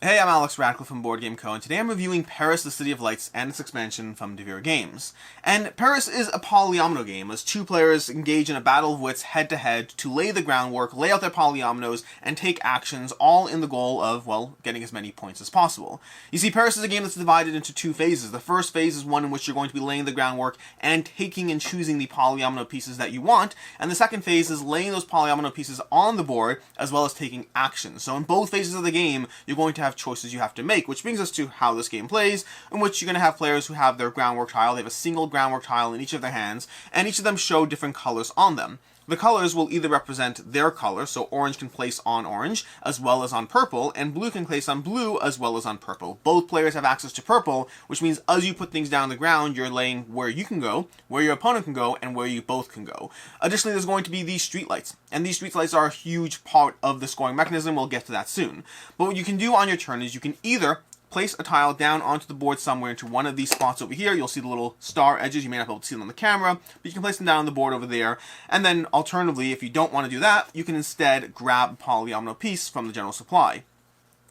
Hey, I'm Alex Radcliffe from Board Game Co. and today I'm reviewing Paris, the City of Lights and its expansion from Lumière Games. And Paris is a polyomino game, as two players engage in a battle of wits head-to-head to lay the groundwork, lay out their polyominoes, and take actions, all in the goal of, well, getting as many points as possible. You see, Paris is a game that's divided into two phases. The first phase is one in which you're going to be laying the groundwork and taking and choosing the polyomino pieces that you want, and the second phase is laying those polyomino pieces on the board, as well as taking actions. So in both phases of the game, you're going to have choices you have to make, which brings us to how this game plays, in which you're going to have players who have their groundwork tile. They have a single groundwork tile in each of their hands, and each of them show different colors on them. The colors will either represent their color, so orange can place on orange, as well as on purple, and blue can place on blue, as well as on purple. Both players have access to purple, which means as you put things down on the ground, you're laying where you can go, where your opponent can go, and where you both can go. Additionally, there's going to be these streetlights, and these streetlights are a huge part of the scoring mechanism. We'll get to that soon. But what you can do on your turn is you can either place a tile down onto the board somewhere into one of these spots over here. You'll see the little star edges. You may not be able to see them on the camera, but you can place them down on the board over there. And then alternatively, if you don't want to do that, you can instead grab a polyomino piece from the general supply.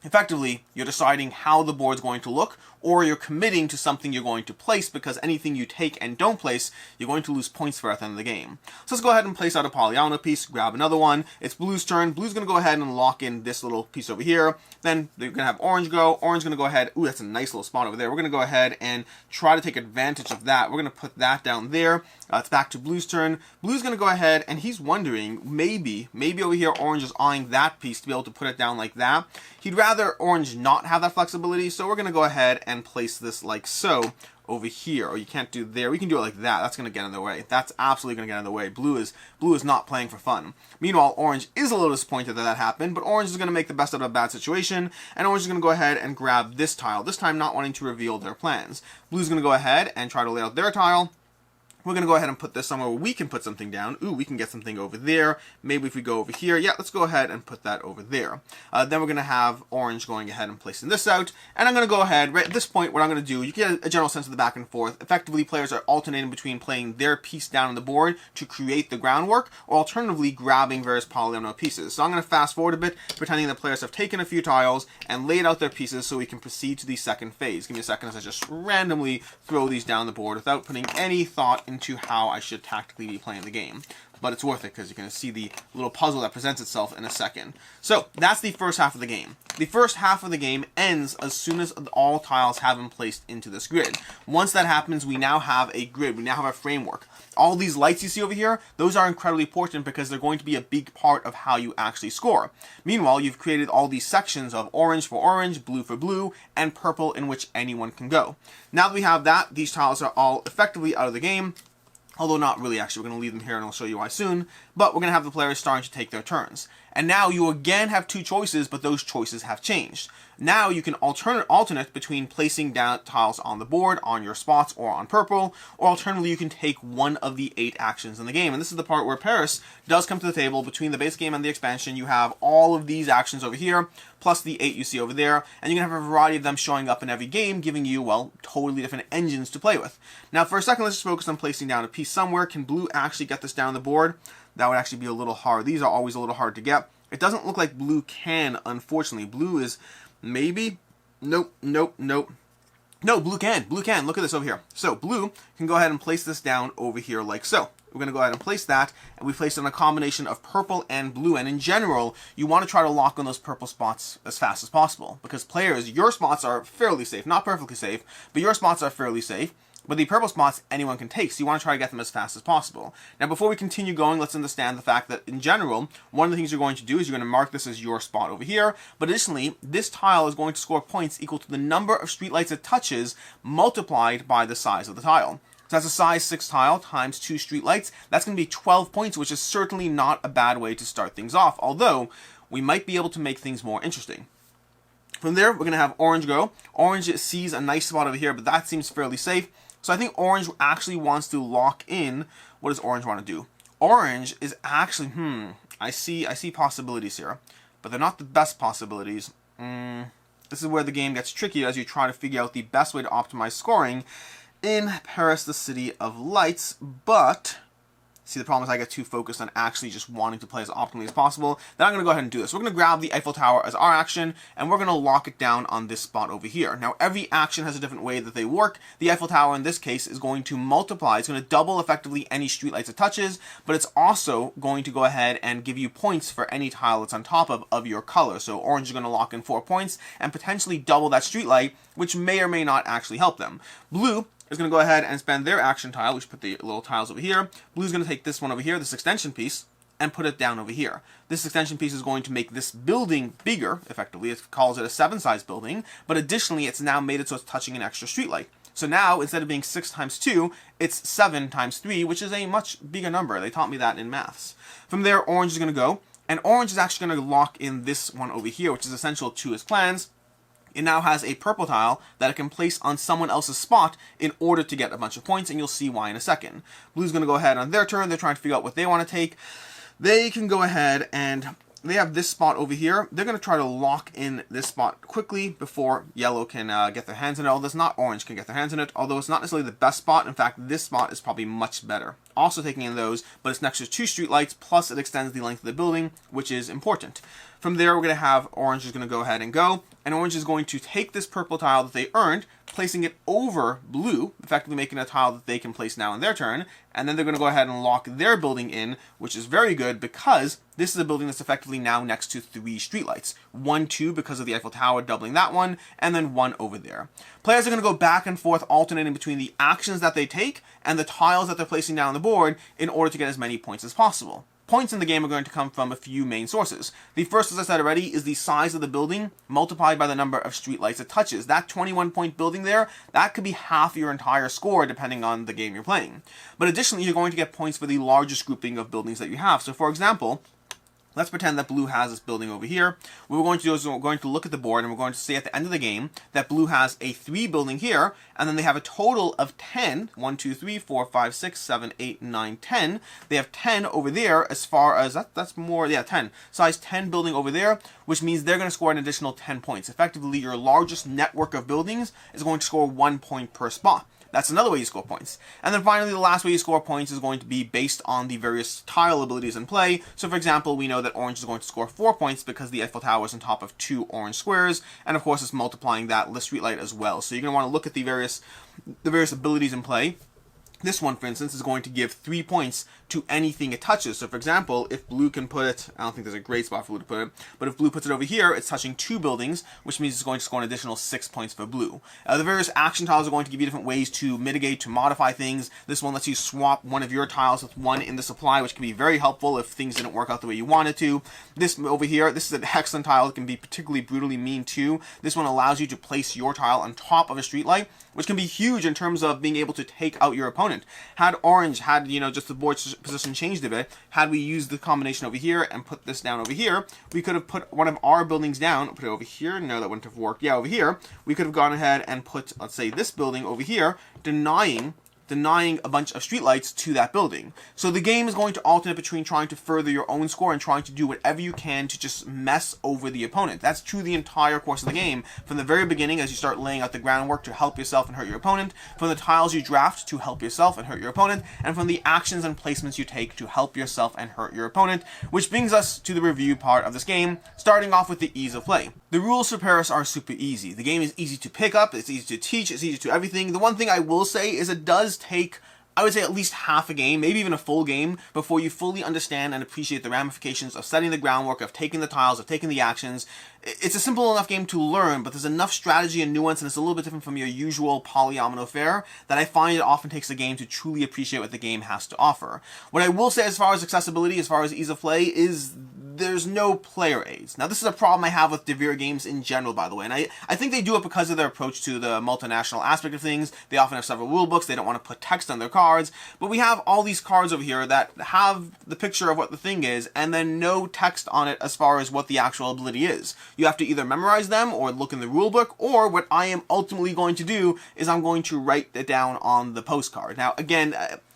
Effectively, you're deciding how the board's going to look, or you're committing to something you're going to place, because anything you take and don't place, you're going to lose points for at the end of the game. So let's go ahead and place out a polyomino piece, grab another one. It's blue's turn. Blue's going to go ahead and lock in this little piece over here. Then you're going to have orange go. Orange going to go ahead. Ooh, that's a nice little spot over there. We're going to go ahead and try to take advantage of that. We're going to put that down there. It's back to blue's turn. Blue's going to go ahead, and he's wondering, maybe over here, orange is eyeing that piece to be able to put it down like that. He'd rather orange not have that flexibility, so we're going to go ahead and place this like so over here. Or you can't do there. We can do it like that. That's going to get in the way. That's absolutely going to get in the way. Blue is not playing for fun. Meanwhile, orange is a little disappointed that happened, but orange is going to make the best out of a bad situation, and orange is going to go ahead and grab this tile, this time not wanting to reveal their plans. Blue's going to go ahead and try to lay out their tile. We're going to go ahead and put this somewhere where we can put something down. Ooh, we can get something over there. Maybe if we go over here. Yeah, let's go ahead and put that over there. Then we're going to have orange going ahead and placing this out. And I'm going to go ahead, right at this point, what I'm going to do, you get a general sense of the back and forth. Effectively, players are alternating between playing their piece down on the board to create the groundwork, or alternatively grabbing various polyomino pieces. So I'm going to fast forward a bit, pretending that players have taken a few tiles and laid out their pieces so we can proceed to the second phase. Give me a second as I just randomly throw these down the board without putting any thought into how I should tactically be playing the game. But it's worth it because you can see the little puzzle that presents itself in a second. So that's the first half of the game. The first half of the game ends as soon as all tiles have been placed into this grid. Once that happens, we now have a grid. We now have a framework. All these lights you see over here, those are incredibly important because they're going to be a big part of how you actually score. Meanwhile, you've created all these sections of orange for orange, blue for blue, and purple in which anyone can go. Now that we have that, these tiles are all effectively out of the game. Although not really, actually. We're going to leave them here and I'll show you why soon. But we're going to have the players starting to take their turns. And now you again have two choices, but those choices have changed. Now you can alternate between placing down tiles on the board, on your spots, or on purple, or alternatively you can take one of the 8 actions in the game. And this is the part where Paris does come to the table. Between the base game and the expansion, you have all of these actions over here, plus the 8 you see over there, and you can have a variety of them showing up in every game, giving you, well, totally different engines to play with. Now for a second, let's just focus on placing down a piece somewhere. Can blue actually get this down the board? That would actually be a little hard. These are always a little hard to get. It doesn't look like blue can, unfortunately. Blue is maybe? Nope. No, blue can. Blue can. Look at this over here. So blue can go ahead and place this down over here like so. We're going to go ahead and place that, and we placed it in a combination of purple and blue. And in general, you want to try to lock on those purple spots as fast as possible, because players, your spots are fairly safe. Not perfectly safe, but your spots are fairly safe. But the purple spots anyone can take, so you want to try to get them as fast as possible. Now, before we continue going, let's understand the fact that, in general, one of the things you're going to do is you're going to mark this as your spot over here. But additionally, this tile is going to score points equal to the number of streetlights it touches multiplied by the size of the tile. So that's a size 6 tile times 2 streetlights. That's going to be 12 points, which is certainly not a bad way to start things off, although we might be able to make things more interesting. From there, we're going to have orange go. Orange sees a nice spot over here, but that seems fairly safe. So I think orange actually wants to lock in. What does orange want to do? Orange is actually, I see possibilities here, but they're not the best possibilities. This is where the game gets tricky as you try to figure out the best way to optimize scoring in Paris, the City of Lights, but See, the problem is I get too focused on actually just wanting to play as optimally as possible. Then I'm going to go ahead and do this. We're going to grab the Eiffel Tower as our action, and we're going to lock it down on this spot over here. Now, every action has a different way that they work. The Eiffel Tower, in this case, is going to multiply. It's going to double effectively any streetlights it touches, but it's also going to go ahead and give you points for any tile that's on top of your color. So orange is going to lock in 4 points and potentially double that streetlight, which may or may not actually help them. Blue is going to go ahead and spend their action tile. We should put the little tiles over here. Blue's going to take this one over here, this extension piece, and put it down over here. This extension piece is going to make this building bigger, effectively. It calls it a 7-size building, but additionally, it's now made it so it's touching an extra streetlight. So now, instead of being 6 times 2, it's 7 times 3, which is a much bigger number. They taught me that in maths. From there, orange is going to go, and orange is actually going to lock in this one over here, which is essential to his plans. It now has a purple tile that it can place on someone else's spot in order to get a bunch of points, and you'll see why in a second. Blue's going to go ahead on their turn. They're trying to figure out what they want to take. They can go ahead and they have this spot over here. They're going to try to lock in this spot quickly before yellow can get their hands in it. Although it's not orange can get their hands in it. Although it's not necessarily the best spot. In fact, this spot is probably much better. Also taking in those, but it's next to 2 streetlights, plus it extends the length of the building, which is important. From there, we're going to have orange is going to go ahead and go. And orange is going to take this purple tile that they earned, placing it over blue, effectively making a tile that they can place now in their turn. And then they're going to go ahead and lock their building in, which is very good because this is a building that's effectively now next to 3 streetlights. 1, 2 because of the Eiffel Tower doubling that one, and then 1 over there. Players are going to go back and forth alternating between the actions that they take and the tiles that they're placing down on the board in order to get as many points as possible. Points in the game are going to come from a few main sources. The first, as I said already, is the size of the building multiplied by the number of streetlights it touches. That 21-point building there, that could be half your entire score depending on the game you're playing. But additionally, you're going to get points for the largest grouping of buildings that you have. So for example, let's pretend that blue has this building over here. What we're going to do is we're going to look at the board and we're going to say at the end of the game that blue has a 3 building here, and then they have a total of 10. 1, 2, 3, 4, 5, 6, 7, 8, 9, 10. They have 10 over there as far as, that's more, yeah, 10. Size 10 building over there, which means they're going to score an additional 10 points. Effectively, your largest network of buildings is going to score 1 point per spot. That's another way you score points. And then finally, the last way you score points is going to be based on the various tile abilities in play. So for example, we know that orange is going to score 4 points because the Eiffel Tower is on top of 2 orange squares. And of course, it's multiplying that streetlight as well. So you're going to want to look at the various abilities in play. This one, for instance, is going to give 3 points to anything it touches. So for example, if blue can put it, I don't think there's a great spot for blue to put it, but if blue puts it over here, it's touching 2 buildings, which means it's going to score an additional 6 points for blue. The various action tiles are going to give you different ways to mitigate, to modify things. This one lets you swap one of your tiles with one in the supply, which can be very helpful if things didn't work out the way you wanted to. This over here, this is an excellent tile. It can be particularly brutally mean too. This one allows you to place your tile on top of a streetlight, which can be huge in terms of being able to take out your opponent. Had orange had, just the board position changed a bit, had we used the combination over here and put this down over here, we could have put one of our buildings down, put it over here, no, that wouldn't have worked, yeah, over here, we could have gone ahead and put, let's say, this building over here, denying a bunch of streetlights to that building. So the game is going to alternate between trying to further your own score and trying to do whatever you can to just mess over the opponent. That's true the entire course of the game, from the very beginning as you start laying out the groundwork to help yourself and hurt your opponent, from the tiles you draft to help yourself and hurt your opponent, and from the actions and placements you take to help yourself and hurt your opponent, which brings us to the review part of this game, starting off with the ease of play. The rules for Paris are super easy. The game is easy to pick up, it's easy to teach, it's easy to do everything. The one thing I will say is it does take, I would say, at least half a game, maybe even a full game, before you fully understand and appreciate the ramifications of setting the groundwork, of taking the tiles, of taking the actions. It's a simple enough game to learn, but there's enough strategy and nuance, and it's a little bit different from your usual polyomino fare, that I find it often takes a game to truly appreciate what the game has to offer. What I will say as far as accessibility, as far as ease of play, is there's no player aids. Now, this is a problem I have with Devere games in general, by the way, and I think they do it because of their approach to the multinational aspect of things. They often have several rule books. They don't want to put text on their cards, but we have all these cards over here that have the picture of what the thing is, and then no text on it as far as what the actual ability is. You have to either memorize them or look in the rule book, or what I am ultimately going to do is I'm going to write it down on the postcard. Now, again,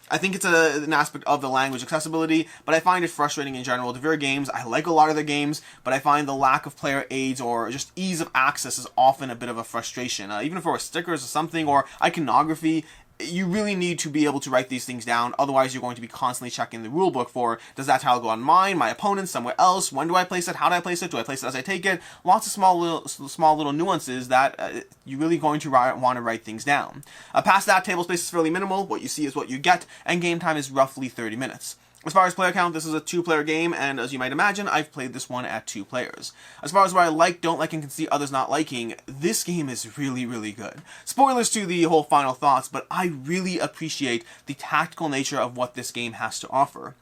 I think it's an aspect of the language accessibility, but I find it frustrating in general. Devere games, I like a lot of their games, but I find the lack of player aids or just ease of access is often a bit of a frustration. Even if it were stickers or something, or iconography, you really need to be able to write these things down, otherwise you're going to be constantly checking the rule book for, does that tile go on mine, my opponent's, somewhere else, when do I place it, how do I place it, do I place it as I take it, lots of small little nuances that you're really going to want to write things down. Past that, table space is fairly minimal, what you see is what you get, and game time is roughly 30 minutes. As far as player count, this is a 2-player game, and as you might imagine, I've played this one at 2 players. As far as what I like, don't like, and can see others not liking, this game is really, really good. Spoilers to the whole final thoughts, but I really appreciate the tactical nature of what this game has to offer.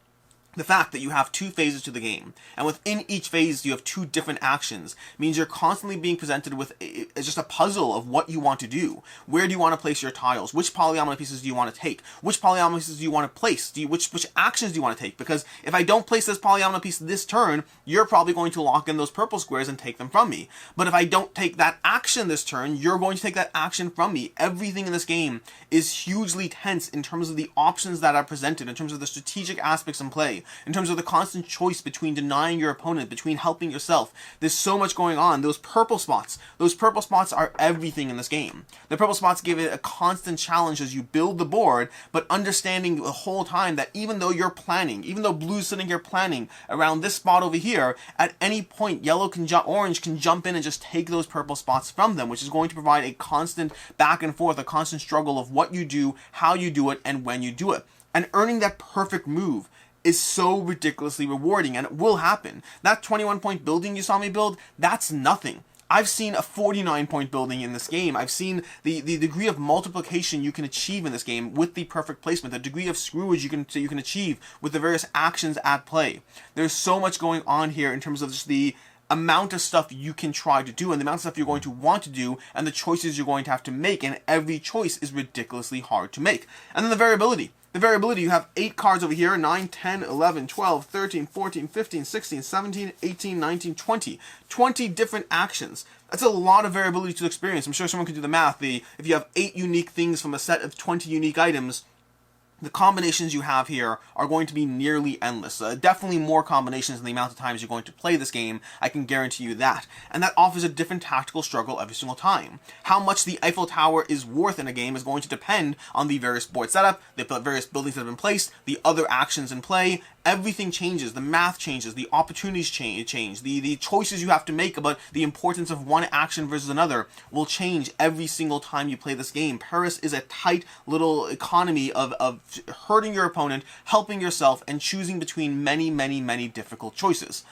The fact that you have 2 phases to the game, and within each phase you have 2 different actions, means you're constantly being presented with just a puzzle of what you want to do. Where do you want to place your tiles? Which polyomino pieces do you want to take? Which polyomino pieces do you want to place? Which actions do you want to take? Because if I don't place this polyomino piece this turn, you're probably going to lock in those purple squares and take them from me. But if I don't take that action this turn, you're going to take that action from me. Everything in this game is hugely tense in terms of the options that are presented, in terms of the strategic aspects in play, in terms of the constant choice between denying your opponent, between helping yourself. There's so much going on. Those purple spots are everything in this game. The purple spots give it a constant challenge as you build the board, but understanding the whole time that even though you're planning, even though blue's sitting here planning around this spot over here, at any point orange can jump in and just take those purple spots from them, which is going to provide a constant back and forth, a constant struggle of what you do, how you do it, and when you do it. And earning that perfect move is so ridiculously rewarding, and it will happen. That 21-point building you saw me build, that's nothing. I've seen a 49-point building in this game. I've seen the degree of multiplication you can achieve in this game with the perfect placement, the degree of screwage you can achieve with the various actions at play. There's so much going on here in terms of just the amount of stuff you can try to do, and the amount of stuff you're going to want to do, and the choices you're going to have to make, and every choice is ridiculously hard to make. And then the variability. The variability, you have 8 cards over here, 9, 10, 11, 12, 13, 14, 15, 16, 17, 18, 19, 20. 20 different actions. That's a lot of variability to experience. I'm sure someone could do the math. If you have 8 unique things from a set of 20 unique items, the combinations you have here are going to be nearly endless. Definitely more combinations than the amount of times you're going to play this game, I can guarantee you that. And that offers a different tactical struggle every single time. How much the Eiffel Tower is worth in a game is going to depend on the various board setup, the various buildings that have been placed, the other actions in play. Everything changes, the math changes, the opportunities change, the choices you have to make about the importance of one action versus another will change every single time you play this game. Paris is a tight little economy of hurting your opponent, helping yourself, and choosing between many, many, many difficult choices.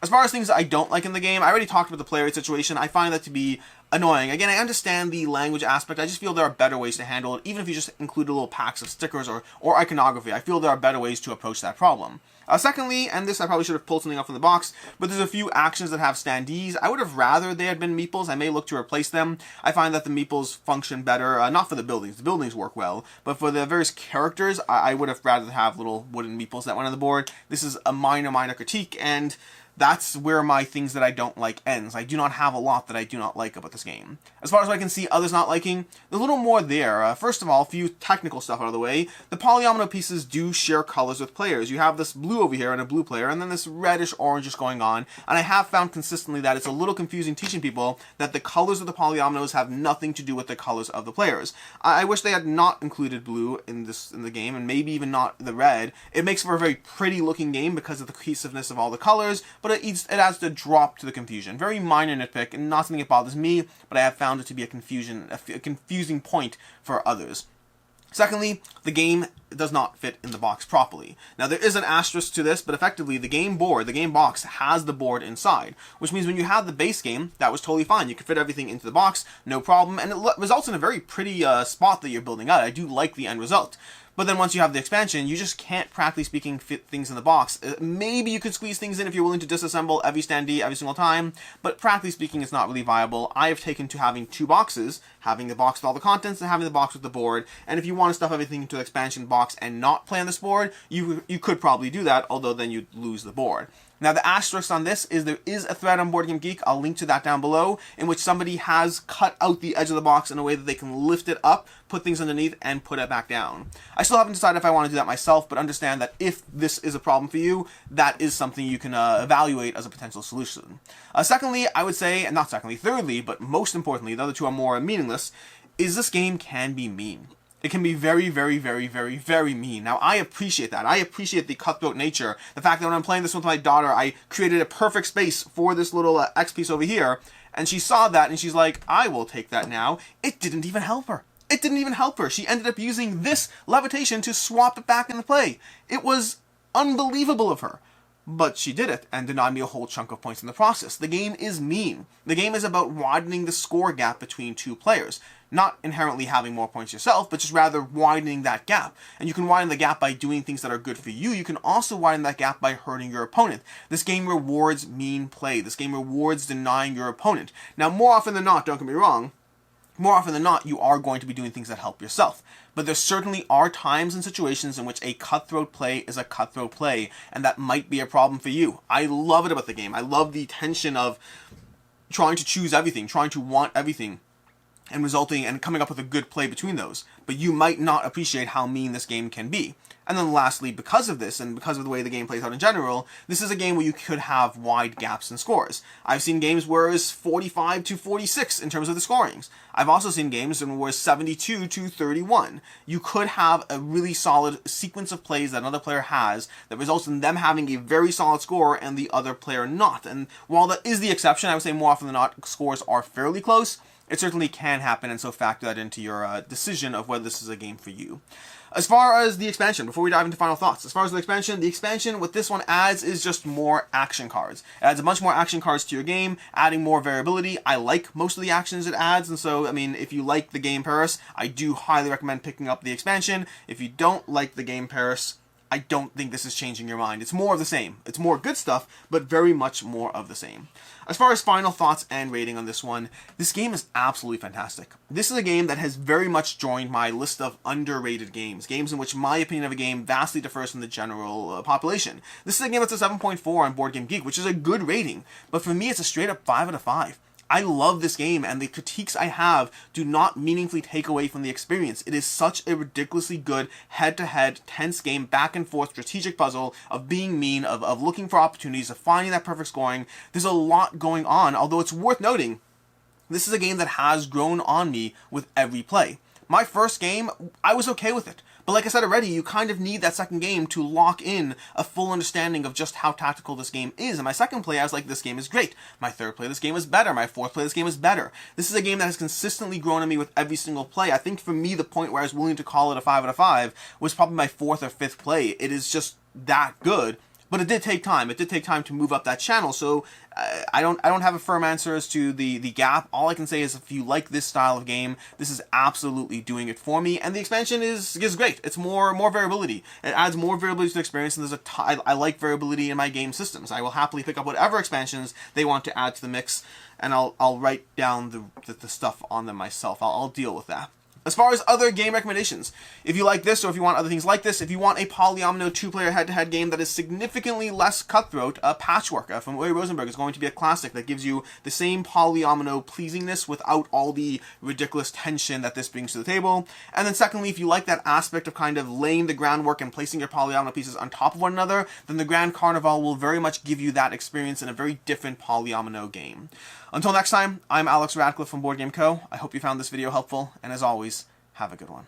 As far as things that I don't like in the game, I already talked about the player situation. I find that to be annoying. Again, I understand the language aspect. I just feel there are better ways to handle it, even if you just include a little packs of stickers or iconography. I feel there are better ways to approach that problem. Secondly, and this I probably should have pulled something up from the box, but there's a few actions that have standees. I would have rather they had been meeples. I may look to replace them. I find that the meeples function better, not for the buildings. The buildings work well, but for the various characters, I would have rather have little wooden meeples that went on the board. This is a minor critique, and that's where my things that I don't like ends. I do not have a lot that I do not like about this game. As far as what I can see others not liking, there's a little more there. First of all, a few technical stuff out of the way. The polyomino pieces do share colors with players. You have this blue over here and a blue player, and then this reddish orange going on. And I have found consistently that it's a little confusing teaching people that the colors of the polyominoes have nothing to do with the colors of the players. I wish they had not included blue in the game, and maybe even not the red. It makes for a very pretty looking game because of the cohesiveness of all the colors, but it adds a drop to the confusion. Very minor nitpick, and not something that bothers me, but I have found it to be a confusing point for others. Secondly, the game does not fit in the box properly. Now, there is an asterisk to this, but effectively the game box has the board inside, which means when you have the base game, that was totally fine. You can fit everything into the box, no problem, and it results in a very pretty spot that you're building out. I do like the end result. But then once you have the expansion, you just can't, practically speaking, fit things in the box. Maybe you could squeeze things in if you're willing to disassemble every standee every single time, but practically speaking, it's not really viable. I have taken to having 2 boxes, having the box with all the contents and having the box with the board, and if you want to stuff everything into the expansion box and not play on this board, you could probably do that, although then you'd lose the board. Now, the asterisk on this is there is a thread on Board Game Geek, I'll link to that down below, in which somebody has cut out the edge of the box in a way that they can lift it up, put things underneath, and put it back down. I still haven't decided if I want to do that myself, but understand that if this is a problem for you, that is something you can evaluate as a potential solution. Thirdly, but most importantly, the other two are more meaningless, is this game can be mean. It can be very, very, very, very, very mean. Now, I appreciate that. I appreciate the cutthroat nature. The fact that when I'm playing this with my daughter, I created a perfect space for this little X piece over here, and she saw that, and she's like, I will take that now. It didn't even help her. It didn't even help her. She ended up using this levitation to swap it back into play. It was unbelievable of her. But she did it, and denied me a whole chunk of points in the process. The game is mean. The game is about widening the score gap between two players. Not inherently having more points yourself, but just rather widening that gap. And you can widen the gap by doing things that are good for you. You can also widen that gap by hurting your opponent. This game rewards mean play. This game rewards denying your opponent. Now, more often than not, don't get me wrong, more often than not, you are going to be doing things that help yourself. But there certainly are times and situations in which a cutthroat play is a cutthroat play, and that might be a problem for you. I love it about the game. I love the tension of trying to choose everything, trying to want everything, and resulting and coming up with a good play between those. But you might not appreciate how mean this game can be. And then lastly, because of this, and because of the way the game plays out in general, this is a game where you could have wide gaps in scores. I've seen games where it's 45 to 46 in terms of the scorings. I've also seen games where it's 72 to 31. You could have a really solid sequence of plays that another player has that results in them having a very solid score and the other player not. And while that is the exception, I would say more often than not, scores are fairly close. It certainly can happen, and so factor that into your decision of whether this is a game for you. As far as the expansion, before we dive into final thoughts, as far as the expansion, what this one adds is just more action cards. It adds a bunch more action cards to your game, adding more variability. I like most of the actions it adds, and so, I mean, if you like the game Paris, I do highly recommend picking up the expansion. If you don't like the game Paris, I don't think this is changing your mind. It's more of the same. It's more good stuff, but very much more of the same. As far as final thoughts and rating on this one, this game is absolutely fantastic. This is a game that has very much joined my list of underrated games. Games in which my opinion of a game vastly differs from the general population. This is a game that's a 7.4 on Board Game Geek, which is a good rating. But for me, it's a straight up 5 out of 5. I love this game, and the critiques I have do not meaningfully take away from the experience. It is such a ridiculously good head-to-head, tense game, back-and-forth strategic puzzle of being mean, of looking for opportunities, of finding that perfect scoring. There's a lot going on, although it's worth noting, this is a game that has grown on me with every play. My first game, I was okay with it. But like I said already, you kind of need that second game to lock in a full understanding of just how tactical this game is. And my second play, I was like, this game is great. My third play, this game is better. My fourth play, this game is better. This is a game that has consistently grown on me with every single play. I think for me, the point where I was willing to call it a 5 out of 5 was probably my fourth or fifth play. It is just that good. But it did take time. It did take time to move up that channel. So I don't have a firm answer as to the gap. All I can say is if you like this style of game, this is absolutely doing it for me. And the expansion is great. It's more variability. It adds more variability to the experience. And I like variability in my game systems. I will happily pick up whatever expansions they want to add to the mix, and I'll write down the stuff on them myself. I'll deal with that. As far as other game recommendations, if you like this or if you want other things like this, if you want a polyomino two-player head-to-head game that is significantly less cutthroat, Patchwork from Uwe Rosenberg is going to be a classic that gives you the same polyomino pleasingness without all the ridiculous tension that this brings to the table. And then secondly, if you like that aspect of kind of laying the groundwork and placing your polyomino pieces on top of one another, then the Grand Carnival will very much give you that experience in a very different polyomino game. Until next time, I'm Alex Radcliffe from Board Game Co. I hope you found this video helpful, and as always, have a good one.